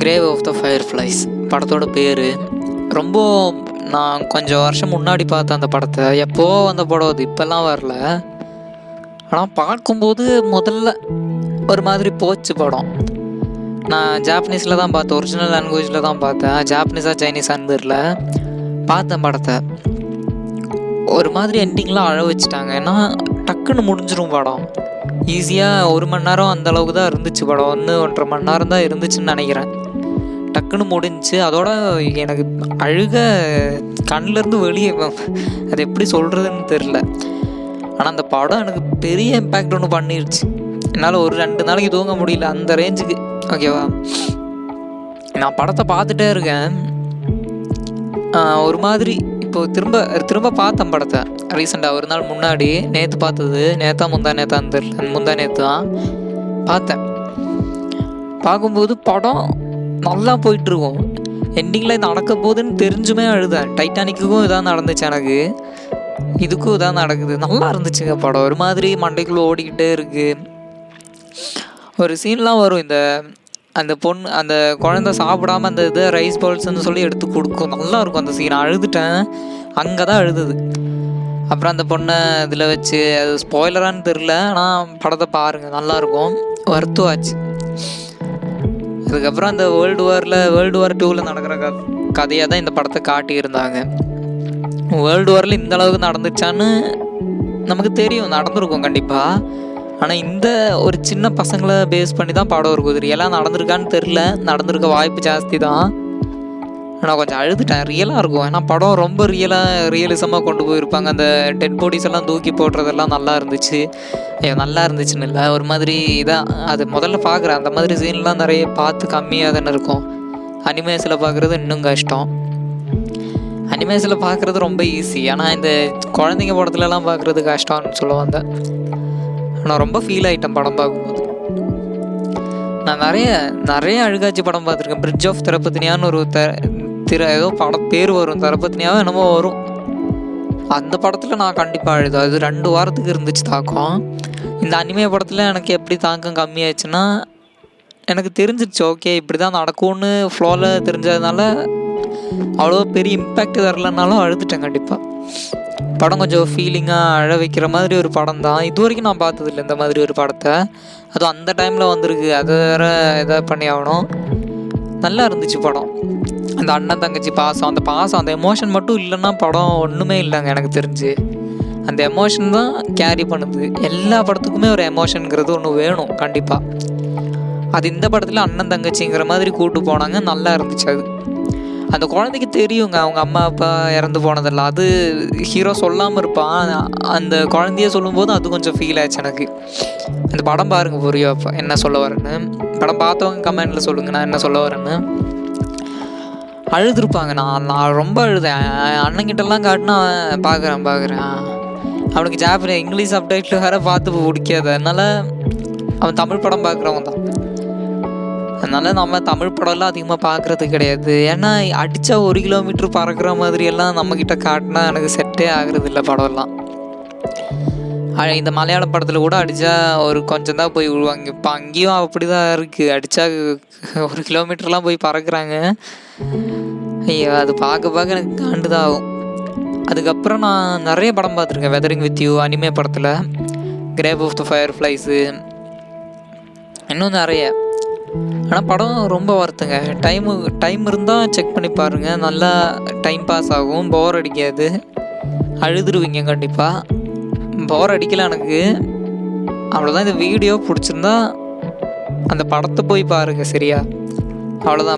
Grave of the ஃபயர்ஃப்ளைஸ் படத்தோட பேர். ரொம்ப நான் கொஞ்சம் வருஷம் முன்னாடி பார்த்தேன் அந்த படத்தை. எப்போ வந்த படம் அது, இப்போல்லாம் வரல. ஆனால் பார்க்கும்போது முதல்ல ஒரு மாதிரி போச்சு படம். நான் ஜாப்பனீஸில் தான் பார்த்தேன், ஒரிஜினல் லாங்குவேஜில் தான் பார்த்தேன். ஜாப்பனீஸாக சைனீஸான்னு தெரியல. பார்த்தேன் படத்தை. ஒரு மாதிரி எண்டிங்லாம் அழ வச்சுட்டாங்க. ஏன்னா டக்குன்னு முடிஞ்சிடும் படம். ஈஸியாக 1 மணி நேரம் அந்தளவுக்கு தான் இருந்துச்சு படம். 1.5 மணி நேரம் தான் இருந்துச்சுன்னு நினைக்கிறேன். டக்குன்னு முடிஞ்சிச்சு. அதோட எனக்கு அழுக கண்ணிலேருந்து வெளியே, அது எப்படி சொல்கிறதுன்னு தெரில. ஆனால் அந்த படம் எனக்கு பெரிய இம்பேக்ட் ஒன்று பண்ணிடுச்சு. என்னால் ஒரு 2 நாளைக்கு தூங்க முடியல, அந்த ரேஞ்சுக்கு. ஓகேவா, நான் படத்தை பார்த்துட்டே இருக்கேன். ஒரு மாதிரி இப்போது திரும்ப பார்த்தேன் படத்தை ரீசெண்டாக. ஒரு நாள் முன்னாடி, நேற்று பார்த்தது, முந்தானேத்தான்னு தெரியல, முந்தானேத்து தான் பார்த்தேன். பார்க்கும்போது படம் நல்லா போயிட்டுருக்கும். எண்டிங்கில் இது நடக்க போகுதுன்னு தெரிஞ்சுமே அழுதேன். டைட்டானிக்குக்கும் இதான் நடந்துச்சு, எனக்கு இதுக்கும் இதான் நடக்குது. நல்லா இருந்துச்சுங்க படம். ஒரு மாதிரி மண்டைக்குள்ளே ஓடிக்கிட்டே இருக்குது. ஒரு சீன்லாம் வரும், அந்த பொண்ணு, அந்த குழந்தை சாப்பிடாமல் அந்த இதை ரைஸ் பவுல்ஸ்ன்னு சொல்லி எடுத்து கொடுக்கும். நல்லாயிருக்கும் அந்த சீன். அழுதுட்டேன், அங்கே தான் அழுதுது. அப்புறம் அந்த பொண்ணை இதில் வச்சு, அது ஸ்பாய்லரான்னு தெரில, ஆனால் படத்தை பாருங்கள், நல்லாயிருக்கும். வருத்தம் ஆச்சு. அதுக்கப்புறம் அந்த வேர்ல்டு வார் 2 நடக்கிற கதையாக தான் இந்த படத்தை காட்டியிருந்தாங்க. வேர்ல்டு வாரில் இந்த அளவுக்கு நடந்துச்சான்னு நமக்கு தெரியும், நடந்திருக்கும் கண்டிப்பாக. ஆனால் இந்த ஒரு சின்ன பசங்களை பேஸ் பண்ணி தான் படம் இருக்கும். ரியலாக நடந்திருக்கான்னு தெரில, நடந்திருக்க வாய்ப்பு ஜாஸ்தி தான். ஆனால் கொஞ்சம் அழுதுட்டேன். ரியலாக இருக்கும். ஏன்னா படம் ரொம்ப ரியலிசமாக கொண்டு போயிருப்பாங்க. அந்த டெட் பாடிஸ் எல்லாம் தூக்கி போடுறதெல்லாம் நல்லா இருந்துச்சு. நல்லா இருந்துச்சுன்னு இல்லை, ஒரு மாதிரி இதாக அது முதல்ல பார்க்குறேன். அந்த மாதிரி சீன்லாம் நிறைய பார்த்து கம்மியாக தானே இருக்கும். அனிமேஸில் பார்க்குறது இன்னும் கஷ்டம். அனிமேஸில் பார்க்குறது ரொம்ப ஈஸி. ஆனால் இந்த குழந்தைங்க படத்துலலாம் பார்க்குறது கஷ்டம்னு சொல்ல வந்தேன். நான் ரொம்ப ஃபீல் ஆகிட்டேன் படம் பார்க்கும்போது. நான் நிறைய அழுகாட்சி படம் பார்த்துருக்கேன். பிரிட்ஜ் ஆஃப் திரபத்தினியான்னு ஒரு ஏதோ படம் பேர் வரும், திரபத்தினியாவும் என்னமோ வரும். அந்த படத்தில் நான் கண்டிப்பாக அழுதேன். அது 2 வாரத்துக்கு இருந்துச்சு தாக்கம். இந்த அனிமே படத்தில் எனக்கு எப்படி தாக்கம் கம்மியாச்சுன்னா, எனக்கு தெரிஞ்சிருச்சு ஓகே இப்படி தான் நடக்கும்னு ஃப்ளோவில் தெரிஞ்சதுனால அவ்வளோ பெரிய இம்பேக்ட் தரலனாலும் அழுதுட்டேன் கண்டிப்பாக. படம் கொஞ்சம் ஃபீலிங்காக அழ வைக்கிற மாதிரி ஒரு படம் தான். இது வரைக்கும் நான் பார்த்ததில்லை இந்த மாதிரி ஒரு படத்தை. அதுவும் அந்த டைமில் வந்திருக்கு, அது வேறு எதாவது பண்ணி ஆகணும். நல்லா இருந்துச்சு படம். அந்த அண்ணன் தங்கச்சி பாசம், அந்த எமோஷன் மட்டும் இல்லைன்னா படம் ஒன்றுமே இல்லைங்க எனக்கு தெரிஞ்சு. அந்த எமோஷன் தான் கேரி பண்ணுது. எல்லா படத்துக்குமே ஒரு எமோஷனுங்கிறது ஒன்று வேணும் கண்டிப்பாக. அது இந்த படத்தில் அண்ணன் தங்கச்சிங்கிற மாதிரி கூப்பிட்டு போனாங்க, நல்லா இருந்துச்சு. அது அந்த குழந்தைக்கு தெரியுங்க அவங்க அம்மா அப்பா இறந்து போனதெல்லாம். அது ஹீரோ சொல்லாமல் இருப்பான், அந்த குழந்தைய சொல்லும்போது அது கொஞ்சம் ஃபீல் ஆச்சு எனக்கு. அந்த படம் பாருங்கள் புரியும் அப்போ என்ன சொல்ல வரேன்னு. படம் பார்த்தவங்க கமெண்டில் சொல்லுங்கள் நான் என்ன சொல்ல வரேன்னு. அழுதுருப்பாங்க. நான் ரொம்ப அழுதேன். அண்ணங்கிட்டலாம் காட்டினா பார்க்குறேன். அவனுக்கு இங்கிலீஷ் சப்டைட்டில் வேறு பார்த்து பிடிக்காது. அதனால் அவன் தமிழ் படம் பார்க்குறவன் தான். அதனால் நம்ம தமிழ் படம்லாம் அதிகமாக பார்க்குறது கிடையாது. ஏன்னா அடித்தா 1 கிலோமீட்டர் பறக்கிற மாதிரியெல்லாம் நம்மக்கிட்ட காட்டினா எனக்கு செட்டே ஆகுறது இல்லை படம்லாம். இந்த மலையாள படத்தில் கூட அடித்தா ஒரு கொஞ்சம் தான் போய் விழுவாங்க. இப்போ அங்கேயும் அப்படி தான் இருக்குது. அடித்தா 1 கிலோமீட்டர்லாம் போய் பறக்கிறாங்க. ஐயோ, அது பார்க்க எனக்கு காண்டு தான் ஆகும். அதுக்கப்புறம் நான் நிறைய படம் பார்த்துருக்கேன். வெதரிங் வித் யூ அனிமே படத்தில், கிரேவ் ஆஃப் த ஃபயர்ஃப்ளைஸு, இன்னும் நிறைய. ஆனால் படம் ரொம்ப வருத்துங்க. டைம் இருந்தால் செக் பண்ணி பாருங்கள். நல்லா டைம் பாஸ் ஆகும், போர் அடிக்காது. அழுதுருவீங்க கண்டிப்பாக. போர் அடிக்கல எனக்கு. அவ்வளோதான். இந்த வீடியோ பிடிச்சிருந்தா அந்த படத்தை போய் பாருங்கள் சரியா? அவ்வளோதான்.